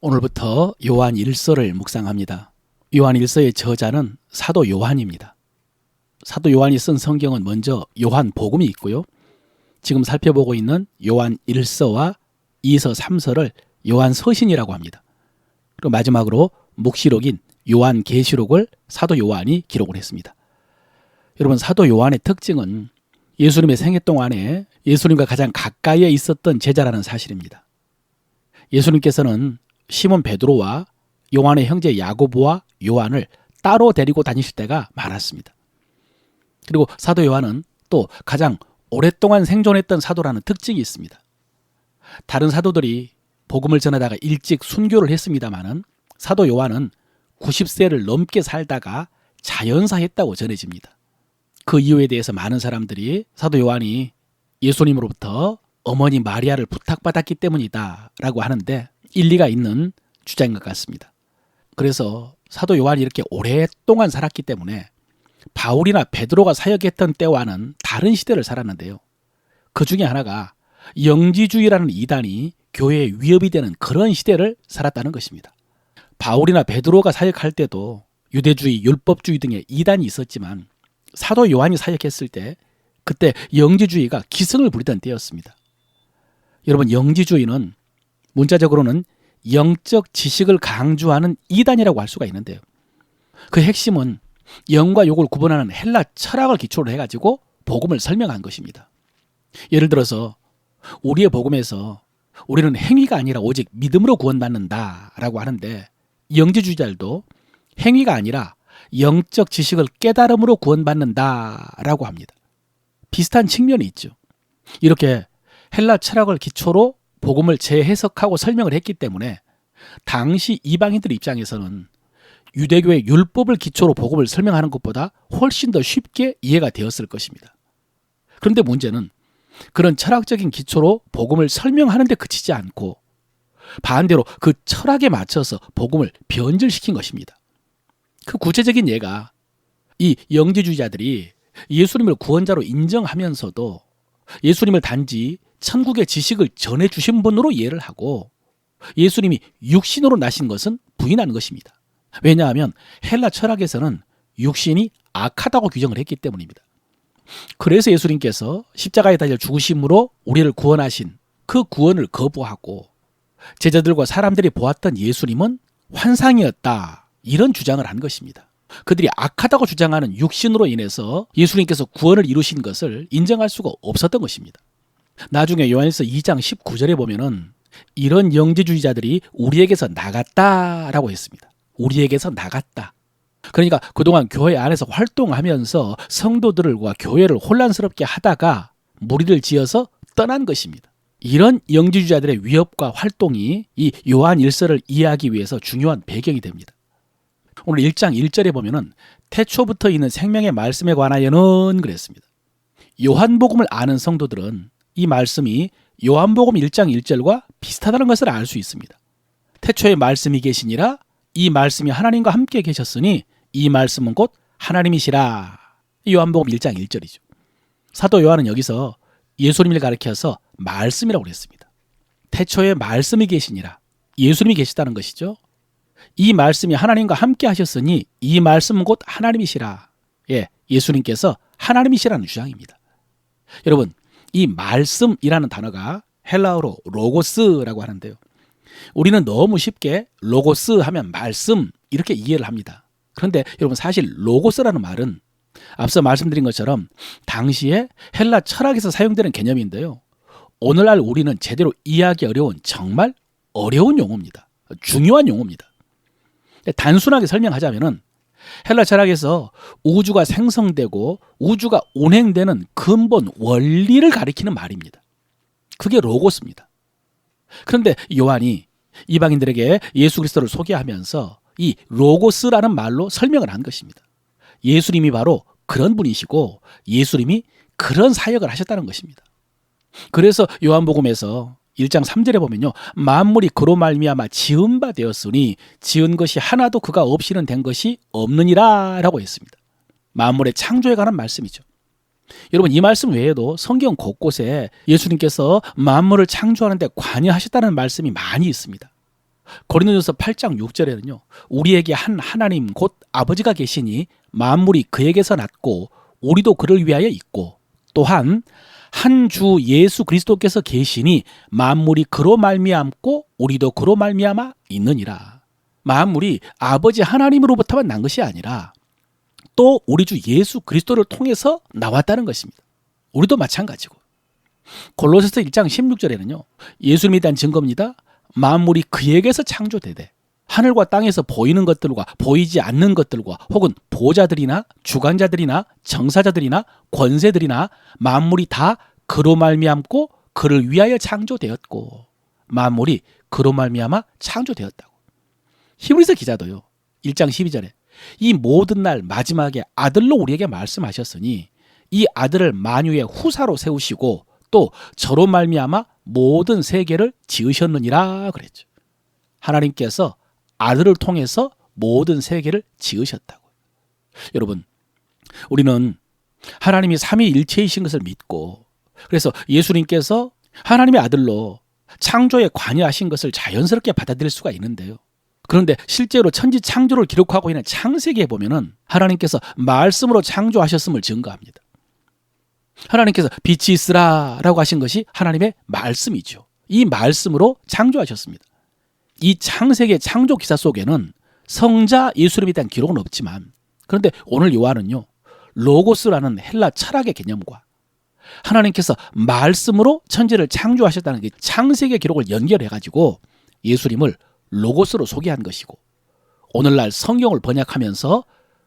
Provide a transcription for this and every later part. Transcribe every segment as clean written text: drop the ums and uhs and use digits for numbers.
오늘부터 요한 1서를 묵상합니다. 요한 1서의 저자는 사도 요한입니다. 사도 요한이 쓴 성경은 먼저 요한 복음이 있고요. 지금 살펴보고 있는 요한 1서와 2서, 3서를 요한 서신이라고 합니다. 그리고 마지막으로 묵시록인 요한 계시록을 사도 요한이 기록을 했습니다. 여러분, 사도 요한의 특징은 예수님의 생애 동안에 예수님과 가장 가까이에 있었던 제자라는 사실입니다. 예수님께서는 시몬 베드로와 요한의 형제 야고보와 요한을 따로 데리고 다니실 때가 많았습니다. 그리고 사도 요한은 또 가장 오랫동안 생존했던 사도라는 특징이 있습니다. 다른 사도들이 복음을 전하다가 일찍 순교를 했습니다마는 사도 요한은 90세를 넘게 살다가 자연사했다고 전해집니다. 그 이유에 대해서 많은 사람들이 사도 요한이 예수님으로부터 어머니 마리아를 부탁받았기 때문이다 라고 하는데 일리가 있는 주장인 것 같습니다. 그래서 사도 요한이 이렇게 오랫동안 살았기 때문에 바울이나 베드로가 사역했던 때와는 다른 시대를 살았는데요. 그 중에 하나가 영지주의라는 이단이 교회에 위협이 되는 그런 시대를 살았다는 것입니다. 바울이나 베드로가 사역할 때도 유대주의, 율법주의 등의 이단이 있었지만 사도 요한이 사역했을 때 그때 영지주의가 기승을 부리던 때였습니다. 여러분, 영지주의는 문자적으로는 영적 지식을 강조하는 이단이라고 할 수가 있는데요. 그 핵심은 영과 욕을 구분하는 헬라 철학을 기초로 해가지고 복음을 설명한 것입니다. 예를 들어서 우리의 복음에서 우리는 행위가 아니라 오직 믿음으로 구원받는다라고 하는데 영지주의자들도 행위가 아니라 영적 지식을 깨달음으로 구원받는다라고 합니다. 비슷한 측면이 있죠. 이렇게 헬라 철학을 기초로 복음을 재해석하고 설명을 했기 때문에 당시 이방인들 입장에서는 유대교의 율법을 기초로 복음을 설명하는 것보다 훨씬 더 쉽게 이해가 되었을 것입니다. 그런데 문제는 그런 철학적인 기초로 복음을 설명하는 데 그치지 않고 반대로 그 철학에 맞춰서 복음을 변질시킨 것입니다. 그 구체적인 예가 이 영지주의자들이 예수님을 구원자로 인정하면서도 예수님을 단지 천국의 지식을 전해주신 분으로 이해를 하고 예수님이 육신으로 나신 것은 부인하는 것입니다. 왜냐하면 헬라 철학에서는 육신이 악하다고 규정을 했기 때문입니다. 그래서 예수님께서 십자가에 달려 죽으심으로 우리를 구원하신 그 구원을 거부하고 제자들과 사람들이 보았던 예수님은 환상이었다, 이런 주장을 한 것입니다. 그들이 악하다고 주장하는 육신으로 인해서 예수님께서 구원을 이루신 것을 인정할 수가 없었던 것입니다. 나중에 요한일서 2장 19절에 보면은 이런 영지주의자들이 우리에게서 나갔다라고 했습니다. 우리에게서 나갔다. 그러니까 그동안 교회 안에서 활동하면서 성도들과 교회를 혼란스럽게 하다가 무리를 지어서 떠난 것입니다. 이런 영지주의자들의 위협과 활동이 이 요한 1서를 이해하기 위해서 중요한 배경이 됩니다. 오늘 1장 1절에 보면은 태초부터 있는 생명의 말씀에 관하여는 그랬습니다. 요한복음을 아는 성도들은 이 말씀이 요한복음 1장 1절과 비슷하다는 것을 알 수 있습니다. 태초에 말씀이 계시니라, 이 말씀이 하나님과 함께 계셨으니 이 말씀은 곧 하나님이시라. 요한복음 1장 1절이죠. 사도 요한은 여기서 예수님을 가리켜서 말씀이라고 그랬습니다. 태초에 말씀이 계시니라, 예수님이 계시다는 것이죠. 이 말씀이 하나님과 함께 하셨으니 이 말씀은 곧 하나님이시라. 예수님께서 하나님이시라는 주장입니다. 여러분, 이 말씀이라는 단어가 헬라어로 로고스라고 하는데요. 우리는 너무 쉽게 로고스 하면 말씀 이렇게 이해를 합니다. 그런데 여러분, 사실 로고스라는 말은 앞서 말씀드린 것처럼 당시에 헬라 철학에서 사용되는 개념인데요. 오늘날 우리는 제대로 이해하기 어려운 정말 어려운 용어입니다. 중요한 용어입니다. 단순하게 설명하자면은 헬라 철학에서 우주가 생성되고 우주가 운행되는 근본 원리를 가리키는 말입니다. 그게 로고스입니다. 그런데 요한이 이방인들에게 예수 그리스도를 소개하면서 이 로고스라는 말로 설명을 한 것입니다. 예수님이 바로 그런 분이시고 예수님이 그런 사역을 하셨다는 것입니다. 그래서 요한복음에서 1장 3절에 보면요, 만물이 그로 말미암아 지은 바 되었으니 지은 것이 하나도 그가 없이는 된 것이 없느니라 라고 했습니다. 만물의 창조에 관한 말씀이죠. 여러분, 이 말씀 외에도 성경 곳곳에 예수님께서 만물을 창조하는 데 관여하셨다는 말씀이 많이 있습니다. 고린도전서 8장 6절에는요. 우리에게 한 하나님 곧 아버지가 계시니 만물이 그에게서 났고 우리도 그를 위하여 있고 또한 한 주 예수 그리스도께서 계시니 만물이 그로 말미암고 우리도 그로 말미암아 있느니라. 만물이 아버지 하나님으로부터만 난 것이 아니라 또 우리 주 예수 그리스도를 통해서 나왔다는 것입니다. 우리도 마찬가지고. 골로새서 1장 16절에는요. 예수님에 대한 증거입니다. 만물이 그에게서 창조되되 하늘과 땅에서 보이는 것들과 보이지 않는 것들과 혹은 보좌들이나 주관자들이나 정사자들이나 권세들이나 만물이 다 그로 말미암고 그를 위하여 창조되었고 만물이 그로 말미암아 창조되었다고. 히브리서 기자도요. 1장 12절에 이 모든 날 마지막에 아들로 우리에게 말씀하셨으니 이 아들을 만유의 후사로 세우시고 또 저로 말미암아 모든 세계를 지으셨느니라 그랬죠. 하나님께서 아들을 통해서 모든 세계를 지으셨다고. 여러분, 우리는 하나님이 삼위일체이신 것을 믿고 그래서 예수님께서 하나님의 아들로 창조에 관여하신 것을 자연스럽게 받아들일 수가 있는데요. 그런데 실제로 천지 창조를 기록하고 있는 창세기에 보면은 하나님께서 말씀으로 창조하셨음을 증거합니다. 하나님께서 빛이 있으라라고 하신 것이 하나님의 말씀이죠. 이 말씀으로 창조하셨습니다. 이 창세기의 창조 기사 속에는 성자 예수님에 대한 기록은 없지만 그런데 오늘 요한은요. 로고스라는 헬라 철학의 개념과 하나님께서 말씀으로 천지를 창조하셨다는 그 창세기의 기록을 연결해가지고 예수님을 로고스로 소개한 것이고 오늘날 성경을 번역하면서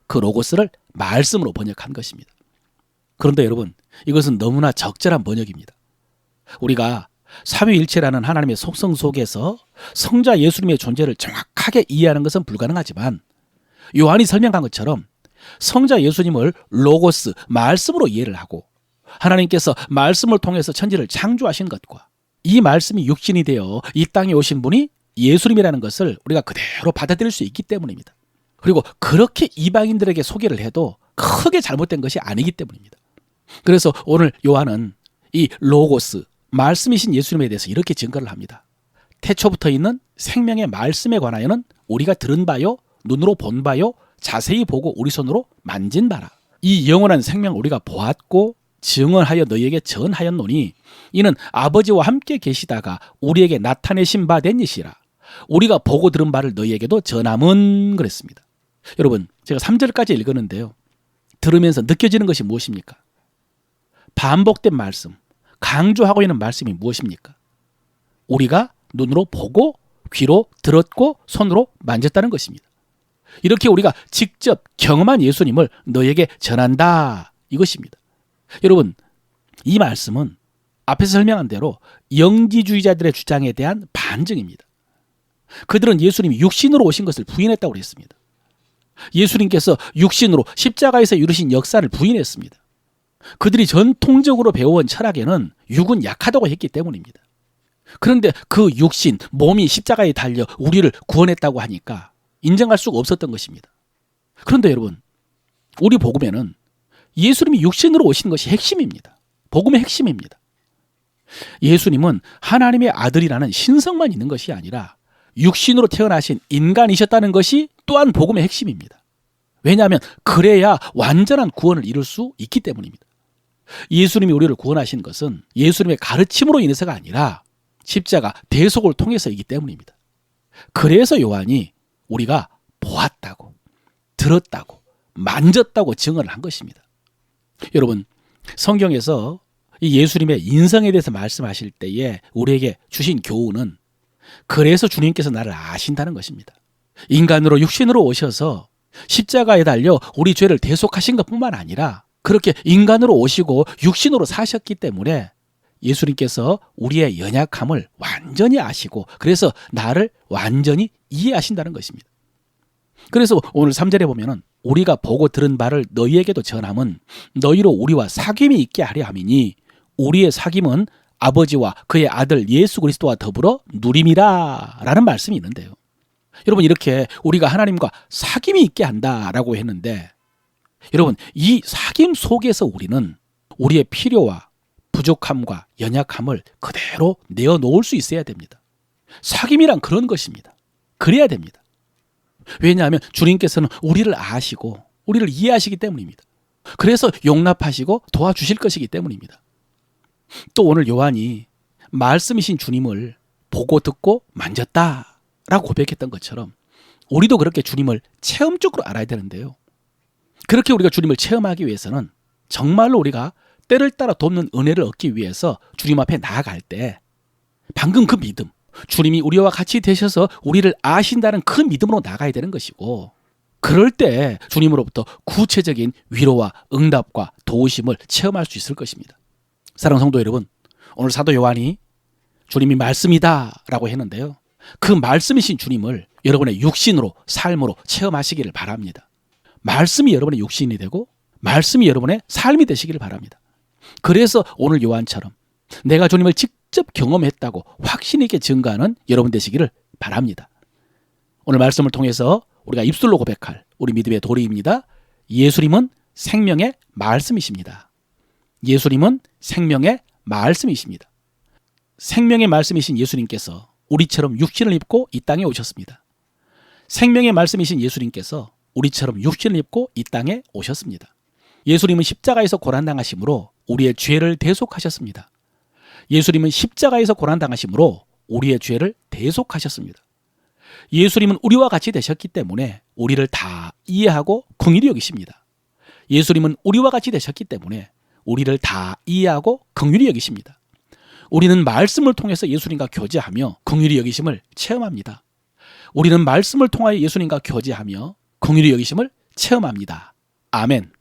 그 로고스를 말씀으로 번역한 것입니다. 그런데 여러분 이것은 너무나 적절한 번역입니다. 우리가 삼위일체라는 하나님의 속성 속에서 성자 예수님의 존재를 정확하게 이해하는 것은 불가능하지만 요한이 설명한 것처럼 성자 예수님을 로고스, 말씀으로 이해를 하고 하나님께서 말씀을 통해서 천지를 창조하신 것과 이 말씀이 육신이 되어 이 땅에 오신 분이 예수님이라는 것을 우리가 그대로 받아들일 수 있기 때문입니다. 그리고 그렇게 이방인들에게 소개를 해도 크게 잘못된 것이 아니기 때문입니다. 그래서 오늘 요한은 이 로고스, 말씀이신 예수님에 대해서 이렇게 증거를 합니다. 태초부터 있는 생명의 말씀에 관하여는 우리가 들은 바요, 눈으로 본 바요, 자세히 보고 우리 손으로 만진 바라. 이 영원한 생명을 우리가 보았고 증언하여 너희에게 전하였노니 이는 아버지와 함께 계시다가 우리에게 나타내신 바 된 이시라. 우리가 보고 들은 바를 너희에게도 전함은 그랬습니다. 여러분 제가 3절까지 읽었는데요. 들으면서 느껴지는 것이 무엇입니까? 반복된 말씀, 강조하고 있는 말씀이 무엇입니까? 우리가 눈으로 보고 귀로 들었고 손으로 만졌다는 것입니다. 이렇게 우리가 직접 경험한 예수님을 너에게 전한다 이것입니다. 여러분 이 말씀은 앞에서 설명한 대로 영지주의자들의 주장에 대한 반증입니다. 그들은 예수님이 육신으로 오신 것을 부인했다고 했습니다. 예수님께서 육신으로 십자가에서 이루신 역사를 부인했습니다. 그들이 전통적으로 배워온 철학에는 육은 약하다고 했기 때문입니다. 그런데 그 육신, 몸이 십자가에 달려 우리를 구원했다고 하니까 인정할 수가 없었던 것입니다. 그런데 여러분, 우리 복음에는 예수님이 육신으로 오신 것이 핵심입니다. 복음의 핵심입니다. 예수님은 하나님의 아들이라는 신성만 있는 것이 아니라 육신으로 태어나신 인간이셨다는 것이 또한 복음의 핵심입니다. 왜냐하면 그래야 완전한 구원을 이룰 수 있기 때문입니다. 예수님이 우리를 구원하신 것은 예수님의 가르침으로 인해서가 아니라 십자가 대속을 통해서이기 때문입니다. 그래서 요한이 우리가 보았다고, 들었다고, 만졌다고 증언을 한 것입니다. 여러분, 성경에서 이 예수님의 인성에 대해서 말씀하실 때에 우리에게 주신 교훈은 그래서 주님께서 나를 아신다는 것입니다. 인간으로 육신으로 오셔서 십자가에 달려 우리 죄를 대속하신 것뿐만 아니라 그렇게 인간으로 오시고 육신으로 사셨기 때문에 예수님께서 우리의 연약함을 완전히 아시고 그래서 나를 완전히 이해하신다는 것입니다. 그래서 오늘 3절에 보면은 우리가 보고 들은 바를 너희에게도 전함은 너희로 우리와 사귐이 있게 하려 함이니 우리의 사귐은 아버지와 그의 아들 예수 그리스도와 더불어 누림이라 라는 말씀이 있는데요. 여러분 이렇게 우리가 하나님과 사귐이 있게 한다라고 했는데 여러분 이 사귐 속에서 우리는 우리의 필요와 부족함과 연약함을 그대로 내어놓을 수 있어야 됩니다. 사귐이란 그런 것입니다. 그래야 됩니다. 왜냐하면 주님께서는 우리를 아시고 우리를 이해하시기 때문입니다. 그래서 용납하시고 도와주실 것이기 때문입니다. 또 오늘 요한이 말씀이신 주님을 보고 듣고 만졌다라고 고백했던 것처럼 우리도 그렇게 주님을 체험적으로 알아야 되는데요. 그렇게 우리가 주님을 체험하기 위해서는 정말로 우리가 때를 따라 돕는 은혜를 얻기 위해서 주님 앞에 나아갈 때 방금 그 믿음, 주님이 우리와 같이 되셔서 우리를 아신다는 그 믿음으로 나가야 되는 것이고, 그럴 때 주님으로부터 구체적인 위로와 응답과 도우심을 체험할 수 있을 것입니다. 사랑하는 성도 여러분, 오늘 사도 요한이 주님이 말씀이다 라고 했는데요, 그 말씀이신 주님을 여러분의 육신으로 삶으로 체험하시기를 바랍니다. 말씀이 여러분의 육신이 되고 말씀이 여러분의 삶이 되시기를 바랍니다. 그래서 오늘 요한처럼 내가 주님을 직접 경험했다고 확신 있게 증거하는 여러분 되시기를 바랍니다. 오늘 말씀을 통해서 우리가 입술로 고백할 우리 믿음의 도리입니다. 예수님은 생명의 말씀이십니다. 예수님은 생명의 말씀이십니다. 생명의 말씀이신 예수님께서 우리처럼 육신을 입고 이 땅에 오셨습니다. 생명의 말씀이신 예수님께서 우리처럼 육신을 입고 이 땅에 오셨습니다. 예수님은 십자가에서 고난당하심으로 우리의 죄를 대속하셨습니다. 예수님은 십자가에서 고난당하심으로 우리의 죄를 대속하셨습니다. 예수님은 우리와 같이 되셨기 때문에 우리를 다 이해하고 긍휼히 여기십니다. 예수님은 우리와 같이 되셨기 때문에 우리를 다 이해하고 긍휼히 여기십니다. 우리는 말씀을 통해서 예수님과 교제하며 긍휼히 여기심을 체험합니다. 우리는 말씀을 통하여 예수님과 교제하며 긍휼히 여기심을 체험합니다. 아멘.